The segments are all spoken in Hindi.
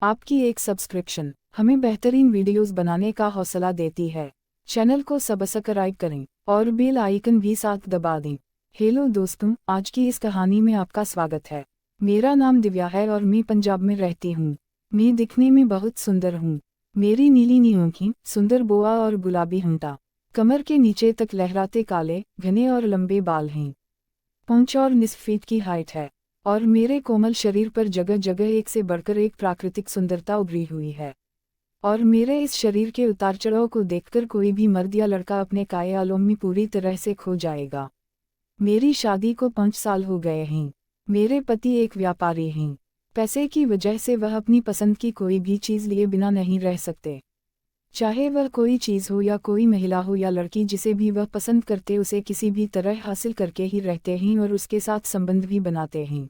आपकी एक सब्सक्रिप्शन हमें बेहतरीन वीडियोस बनाने का हौसला देती है। चैनल को सब्सक्राइब करें और बेल आइकन भी साथ दबा दें। हेलो दोस्तों, आज की इस कहानी में आपका स्वागत है। मेरा नाम दिव्या है और मैं पंजाब में रहती हूँ। मैं दिखने में बहुत सुंदर हूँ। मेरी नीली नी आँखें, सुंदर बोआ और गुलाबी होंठा, कमर के नीचे तक लहराते काले घने और लंबे बाल हैं। पूंछ और निस्फ फीट की हाइट है और मेरे कोमल शरीर पर जगह जगह एक से बढ़कर एक प्राकृतिक सुंदरता उभरी हुई है। और मेरे इस शरीर के उतार चढ़ाव को देखकर कोई भी मर्द या लड़का अपने कायालों में पूरी तरह से खो जाएगा। मेरी शादी को 5 साल हो गए हैं। मेरे पति एक व्यापारी हैं। पैसे की वजह से वह अपनी पसंद की कोई भी चीज़ लिए बिना नहीं रह सकते। चाहे वह कोई चीज़ हो या कोई महिला हो या लड़की, जिसे भी वह पसंद करते उसे किसी भी तरह हासिल करके ही रहते हैं और उसके साथ संबंध भी बनाते हैं।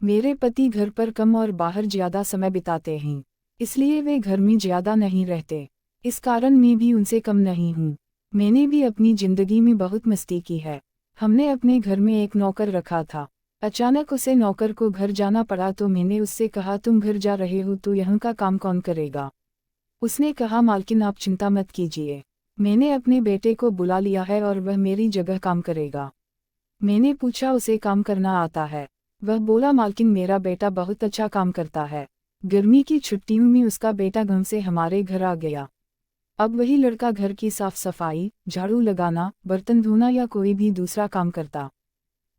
मेरे पति घर पर कम और बाहर ज़्यादा समय बिताते हैं, इसलिए वे घर में ज़्यादा नहीं रहते। इस कारण मैं भी उनसे कम नहीं हूँ। मैंने भी अपनी ज़िंदगी में बहुत मस्ती की है। हमने अपने घर में एक नौकर रखा था। अचानक उसे नौकर को घर जाना पड़ा तो मैंने उससे कहा, तुम घर जा रहे हो तो यहाँ का काम कौन करेगा? उसने कहा, मालकिन आप चिंता मत कीजिए, मैंने अपने बेटे को बुला लिया है और वह मेरी जगह काम करेगा। मैंने पूछा, उसे काम करना आता है? वह बोला, मालकिन मेरा बेटा बहुत अच्छा काम करता है। गर्मी की छुट्टियों में उसका बेटा गांव से हमारे घर आ गया। अब वही लड़का घर की साफ सफाई, झाड़ू लगाना, बर्तन धोना या कोई भी दूसरा काम करता।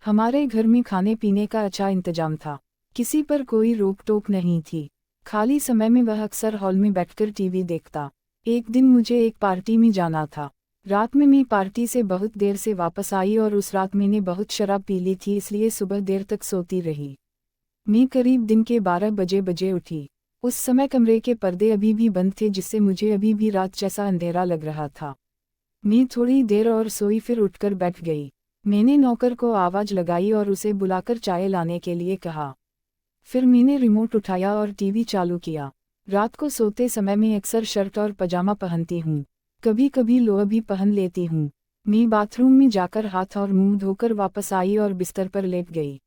हमारे घर में खाने पीने का अच्छा इंतजाम था। किसी पर कोई रोक टोक नहीं थी। खाली समय में वह अक्सर हॉल में बैठकर टीवी देखता। एक दिन मुझे एक पार्टी में जाना था। रात में मैं पार्टी से बहुत देर से वापस आई और उस रात मैंने बहुत शराब पी ली थी, इसलिए सुबह देर तक सोती रही। मैं करीब दिन के 12 बजे उठी। उस समय कमरे के पर्दे अभी भी बंद थे, जिससे मुझे अभी भी रात जैसा अंधेरा लग रहा था। मैं थोड़ी देर और सोई, फिर उठकर बैठ गई। मैंने नौकर को आवाज़ लगाई और उसे बुलाकर चाय लाने के लिए कहा। फिर मैंने रिमोट उठाया और टीवी चालू किया। रात को सोते समय मैं अक्सर शर्ट और पजामा पहनती हूँ, कभी कभी लोअर भी पहन लेती हूँ। मैं बाथरूम में जाकर हाथ और मुंह धोकर वापस आई और बिस्तर पर लेट गई।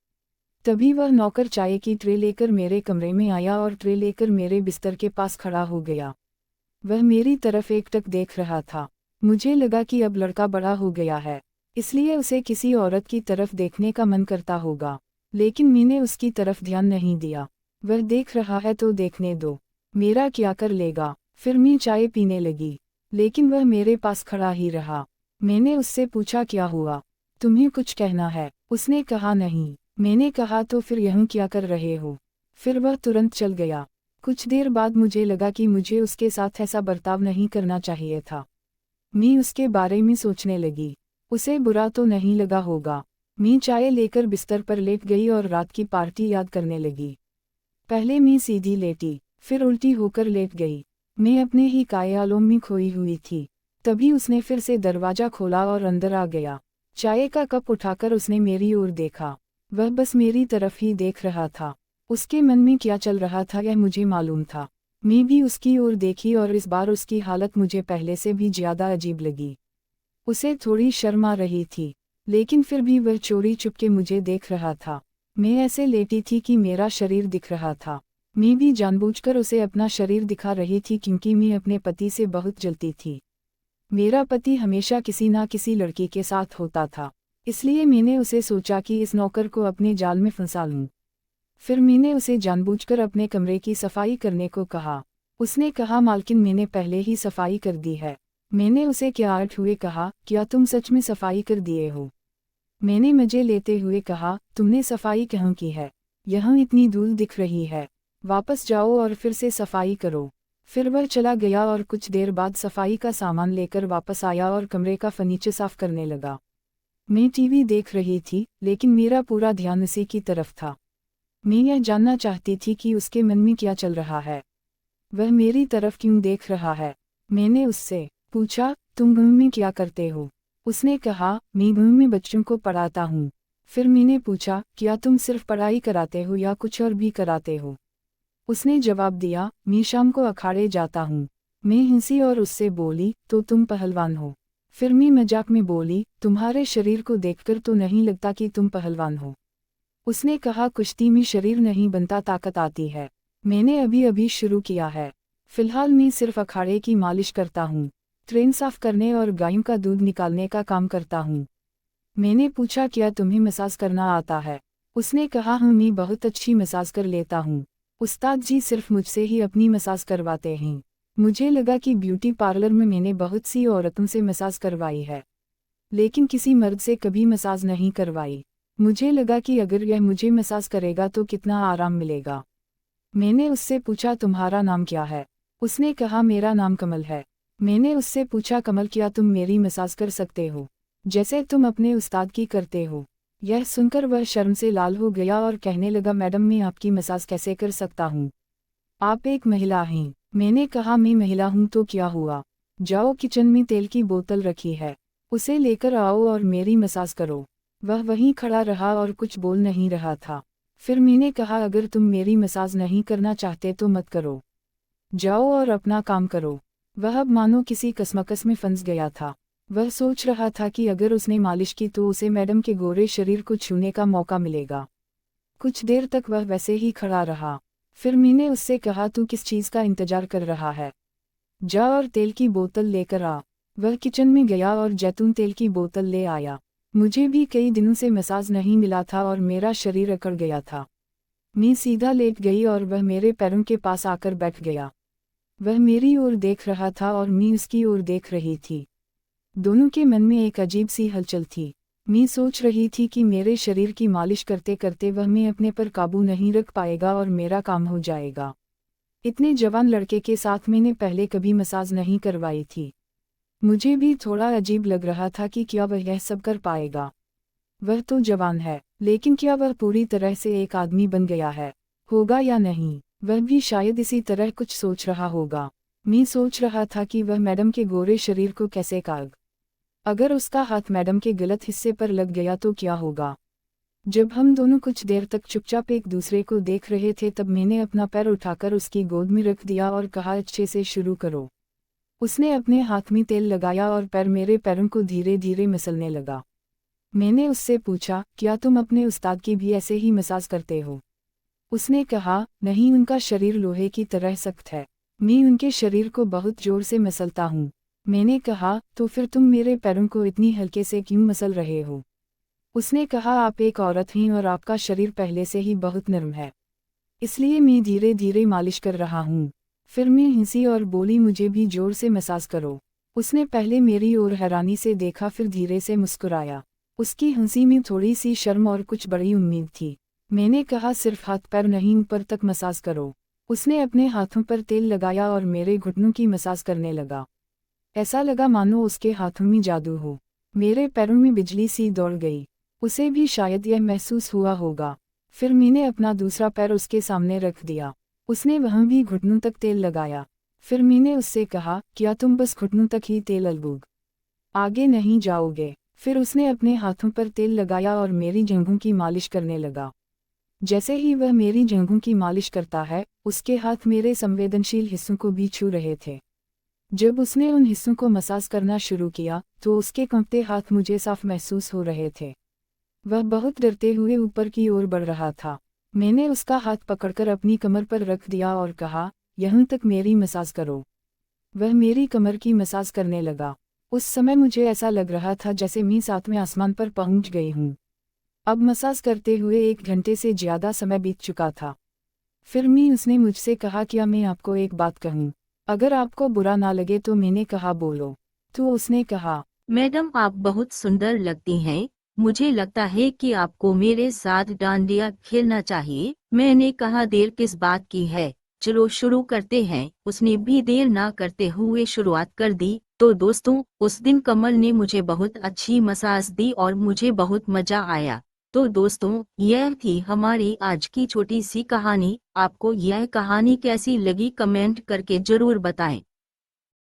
तभी वह नौकर चाय की ट्रे लेकर मेरे कमरे में आया और ट्रे लेकर मेरे बिस्तर के पास खड़ा हो गया। वह मेरी तरफ एकटक देख रहा था। मुझे लगा कि अब लड़का बड़ा हो गया है, इसलिए उसे किसी औरत की तरफ देखने का मन करता होगा, लेकिन मैंने उसकी तरफ ध्यान नहीं दिया। वह देख रहा है तो देखने दो, मेरा क्या कर लेगा। फिर मैं चाय पीने लगी, लेकिन वह मेरे पास खड़ा ही रहा। मैंने उससे पूछा, क्या हुआ, तुम्हें कुछ कहना है? उसने कहा, नहीं। मैंने कहा, तो फिर यहाँ क्या कर रहे हो? फिर वह तुरंत चल गया। कुछ देर बाद मुझे लगा कि मुझे उसके साथ ऐसा बर्ताव नहीं करना चाहिए था। मैं उसके बारे में सोचने लगी, उसे बुरा तो नहीं लगा होगा। मैं चाय लेकर बिस्तर पर लेट गई और रात की पार्टी याद करने लगी। पहले मैं सीधी लेटी, फिर उल्टी होकर लेट गई। मैं अपने ही ख्यालों में खोई हुई थी। तभी उसने फिर से दरवाज़ा खोला और अंदर आ गया। चाय का कप उठाकर उसने मेरी ओर देखा। वह बस मेरी तरफ ही देख रहा था। उसके मन में क्या चल रहा था यह मुझे मालूम था। मैं भी उसकी ओर देखी और इस बार उसकी हालत मुझे पहले से भी ज़्यादा अजीब लगी। उसे थोड़ी शर्म आ रही थी, लेकिन फिर भी वह चोरी चुपके मुझे देख रहा था। मैं ऐसे लेटी थी कि मेरा शरीर दिख रहा था। मैं भी जानबूझकर उसे अपना शरीर दिखा रही थी, क्योंकि मैं अपने पति से बहुत जलती थी। मेरा पति हमेशा किसी ना किसी लड़की के साथ होता था, इसलिए मैंने उसे सोचा कि इस नौकर को अपने जाल में फंसा लूं। फिर मैंने उसे जानबूझकर अपने कमरे की सफाई करने को कहा। उसने कहा, मालकिन मैंने पहले ही सफाई कर दी है। मैंने उसे क्या अर्थ हुए कहा, क्या तुम सच में सफाई कर दिए हो? मैंने मजे लेते हुए कहा, तुमने सफाई कहाँ की है? यहाँ इतनी धूल दिख रही है। वापस जाओ और फिर से सफाई करो। फिर वह चला गया और कुछ देर बाद सफाई का सामान लेकर वापस आया और कमरे का फर्नीचर साफ करने लगा। मैं टीवी देख रही थी, लेकिन मेरा पूरा ध्यान उसी की तरफ था। मैं यह जानना चाहती थी कि उसके मन में क्या चल रहा है। वह मेरी तरफ क्यों देख रहा है? मैंने उससे पूछा, तुम घर में क्या करते हो? उसने कहा, मैं घर में बच्चों को पढ़ाता हूँ। फिर मैंने पूछा, क्या तुम सिर्फ पढ़ाई कराते हो या कुछ और भी कराते हो? उसने जवाब दिया, मैं शाम को अखाड़े जाता हूँ। मैं हंसी और उससे बोली, तो तुम पहलवान हो? फिर मैं मजाक में बोली, तुम्हारे शरीर को देखकर तो नहीं लगता कि तुम पहलवान हो। उसने कहा, कुश्ती में शरीर नहीं बनता, ताकत आती है। मैंने अभी अभी शुरू किया है। फिलहाल मैं सिर्फ अखाड़े की मालिश करता हूँ। ट्रेन साफ करने और गायों का दूध निकालने का काम करता हूँ। मैंने पूछा क्या तुम्हें मसाज करना आता है? उसने कहा हाँ मैं बहुत अच्छी मसाज कर लेता हूँ। उस्ताद जी सिर्फ मुझसे ही अपनी मसाज करवाते हैं। मुझे लगा कि ब्यूटी पार्लर में मैंने बहुत सी औरतों से मसाज करवाई है, लेकिन किसी मर्द से कभी मसाज नहीं करवाई। मुझे लगा कि अगर यह मुझे मसाज करेगा तो कितना आराम मिलेगा। मैंने उससे पूछा तुम्हारा नाम क्या है? उसने कहा मेरा नाम कमल है। मैंने उससे पूछा कमल क्या तुम मेरी मसाज कर सकते हो जैसे तुम अपने उस्ताद की करते हो? यह सुनकर वह शर्म से लाल हो गया और कहने लगा मैडम मैं आपकी मसाज कैसे कर सकता हूँ? आप एक महिला हैं। मैंने कहा मैं महिला हूँ तो क्या हुआ? जाओ किचन में तेल की बोतल रखी है, उसे लेकर आओ और मेरी मसाज करो। वह वहीं खड़ा रहा और कुछ बोल नहीं रहा था। फिर मैंने कहा अगर तुम मेरी मसाज नहीं करना चाहते तो मत करो, जाओ और अपना काम करो। वह अब मानो किसी कसमकस में फंस गया था। वह सोच रहा था कि अगर उसने मालिश की तो उसे मैडम के गोरे शरीर को छूने का मौका मिलेगा। कुछ देर तक वह वैसे ही खड़ा रहा। फिर मैंने उससे कहा तू किस चीज़ का इंतजार कर रहा है? जा और तेल की बोतल लेकर आ। वह किचन में गया और जैतून तेल की बोतल ले आया। मुझे भी कई दिनों से मसाज नहीं मिला था और मेरा शरीर अकड़ गया था। मैं सीधा लेट गई और वह मेरे पैरों के पास आकर बैठ गया। वह मेरी ओर देख रहा था और मैं उसकी ओर देख रही थी। दोनों के मन में एक अजीब सी हलचल थी। मैं सोच रही थी कि मेरे शरीर की मालिश करते करते वह मैं अपने पर काबू नहीं रख पाएगा और मेरा काम हो जाएगा। इतने जवान लड़के के साथ मैंने पहले कभी मसाज नहीं करवाई थी। मुझे भी थोड़ा अजीब लग रहा था कि क्या वह यह सब कर पाएगा। वह तो जवान है, लेकिन क्या वह पूरी तरह से एक आदमी बन गया है? होगा या नहीं? वह भी शायद इसी तरह कुछ सोच रहा होगा। मैं सोच रहा था कि वह मैडम के गोरे शरीर को कैसे काग। अगर उसका हाथ मैडम के गलत हिस्से पर लग गया तो क्या होगा? जब हम दोनों कुछ देर तक चुपचाप एक दूसरे को देख रहे थे तब मैंने अपना पैर उठाकर उसकी गोद में रख दिया और कहा अच्छे से शुरू करो। उसने अपने हाथ में तेल लगाया और पैर मेरे पैरों को धीरे धीरे मसलने लगा। मैंने उससे पूछा क्या तुम अपने उस्ताद की भी ऐसे ही मसाज करते हो? उसने कहा नहीं, उनका शरीर लोहे की तरह सख्त है, मैं उनके शरीर को बहुत जोर से मसलता हूँ। मैंने कहा तो फिर तुम मेरे पैरों को इतनी हल्के से क्यों मसल रहे हो? उसने कहा आप एक औरत हैं और आपका शरीर पहले से ही बहुत नरम है, इसलिए मैं धीरे धीरे मालिश कर रहा हूँ। फिर मैं हंसी और बोली मुझे भी जोर से मसाज करो। उसने पहले मेरी ओर हैरानी से देखा फिर धीरे से मुस्कुराया। उसकी हंसी में थोड़ी सी शर्म और कुछ बड़ी उम्मीद थी। मैंने कहा सिर्फ हाथ पैर नहीं ऊपर तक मसाज करो। उसने अपने हाथों पर तेल लगाया और मेरे घुटनों की मसाज करने लगा। ऐसा लगा मानो उसके हाथों में जादू हो। मेरे पैरों में बिजली सी दौड़ गई। उसे भी शायद यह महसूस हुआ होगा। फिर मैंने अपना दूसरा पैर उसके सामने रख दिया। उसने वहाँ भी घुटनों तक तेल लगाया। फिर मैंने उससे कहा क्या तुम बस घुटनों तक ही तेल लगोगे, आगे नहीं जाओगे? फिर उसने अपने हाथों पर तेल लगाया और मेरी जंघों की मालिश करने लगा। जैसे ही वह मेरी जंघों की मालिश करता है, उसके हाथ मेरे संवेदनशील हिस्सों को भी छू रहे थे। जब उसने उन हिस्सों को मसाज करना शुरू किया तो उसके कांपते हाथ मुझे साफ महसूस हो रहे थे। वह बहुत डरते हुए ऊपर की ओर बढ़ रहा था। मैंने उसका हाथ पकड़कर अपनी कमर पर रख दिया और कहा यहाँ तक मेरी मसाज करो। वह मेरी कमर की मसाज करने लगा। उस समय मुझे ऐसा लग रहा था जैसे मैं सातवें आसमान पर पहुंच गई हूँ। अब मसाज करते हुए 1 घंटे से ज़्यादा समय बीत चुका था। फिर उसने मुझसे कहा क्या मैं आपको एक बात कहूँ? अगर आपको बुरा ना लगे तो। मैंने कहा बोलो। तो उसने कहा मैडम आप बहुत सुंदर लगती हैं, मुझे लगता है कि आपको मेरे साथ डांडिया खेलना चाहिए। मैंने कहा देर किस बात की है, चलो शुरू करते हैं। उसने भी देर ना करते हुए शुरुआत कर दी। तो दोस्तों, उस दिन कमल ने मुझे बहुत अच्छी मसाज दी और मुझे बहुत मजा आया। तो दोस्तों, यह थी हमारी आज की छोटी सी कहानी। आपको यह कहानी कैसी लगी कमेंट करके जरूर बताएं।